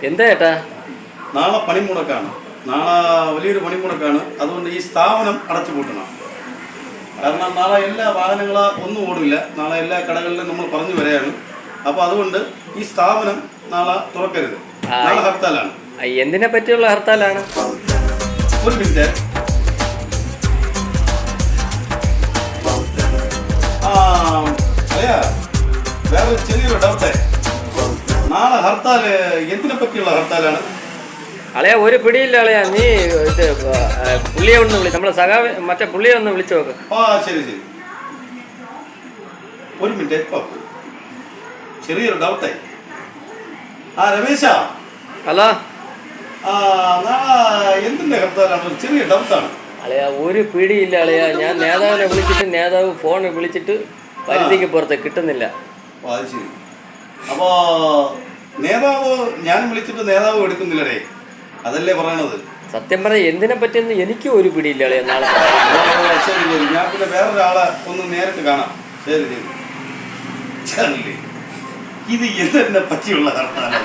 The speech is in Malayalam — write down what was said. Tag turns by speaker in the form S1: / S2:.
S1: എന്താ ചേട്ടാ?
S2: നാളെ പണിമുടക്കാണ്. നാളെ വലിയൊരു പണിമുടക്കാണ്. അതുകൊണ്ട് ഈ സ്ഥാപനം അടച്ചു പൂട്ടണം. കാരണം നാളെ എല്ലാ വാഹനങ്ങളും ഒന്നും ഓടില്ല. നാളെ എല്ലാ കടകളിലും നമ്മൾ പറഞ്ഞു വരികയാണ്. അപ്പോൾ അതുകൊണ്ട് ഈ സ്ഥാപനം നാളെ തുറക്കരുത്. നാളെ ഹർത്താലാണ്.
S1: എന്തിനെ പറ്റിയുള്ള ഹർത്താലാണ്?
S2: ഒരു മിനിറ്റ്. അല്ലയാ, വേറെ ചെറിയൊരു ഡൗട്ട്. നാളെ ഹർത്താല് എന്തിനെ പറ്റിയുള്ള ഹർത്താലാണ്?
S1: അളയാ ഒരു പിടിയില്ല അളയാ. നീ ഇത് പുള്ളിയെ ഒന്ന് വിളി, നമ്മളെ സഖാവ് മറ്റേ പുള്ളിയെ ഒന്ന് വിളിച്ചു നോക്ക്.
S2: ശരി ശരി, ഒരു മിനിറ്റ്. ഇപ്പൊ ചെറിയൊരു ഡൗട്ടേ. രമേശാ,
S1: ഹലോ.
S2: നാളെ എന്തിന്റെ ഹർത്താലാണ്? ചെറിയ ഡൗട്ടാണ്
S1: അളയാ. ഒരു പിടിയില്ല അളയാ. ഞാൻ നേതാവിനെ വിളിച്ചിട്ട് നേതാവ് ഫോൺ വിളിച്ചിട്ട് പരിധിക്ക് പുറത്ത് കിട്ടുന്നില്ല.
S2: അത് ശരി. അപ്പോ നേതാവ് ഞാൻ വിളിച്ചിട്ട് നേതാവ് എടുക്കുന്നില്ലടേ, അതല്ലേ പറയണത്?
S1: സത്യം പറഞ്ഞ എന്തിനെ പറ്റിയെന്ന് എനിക്കും ഒരു പിടിയില്ല അളയാ. നാളെ
S2: ശരി ശരി, ഞാൻ പിന്നെ വേറൊരാളെ ഒന്ന് നേരിട്ട് കാണാം. ശരി ശരി. ഇത് എന്തിനെ പറ്റിയുള്ള ഹർത്താലാണ്?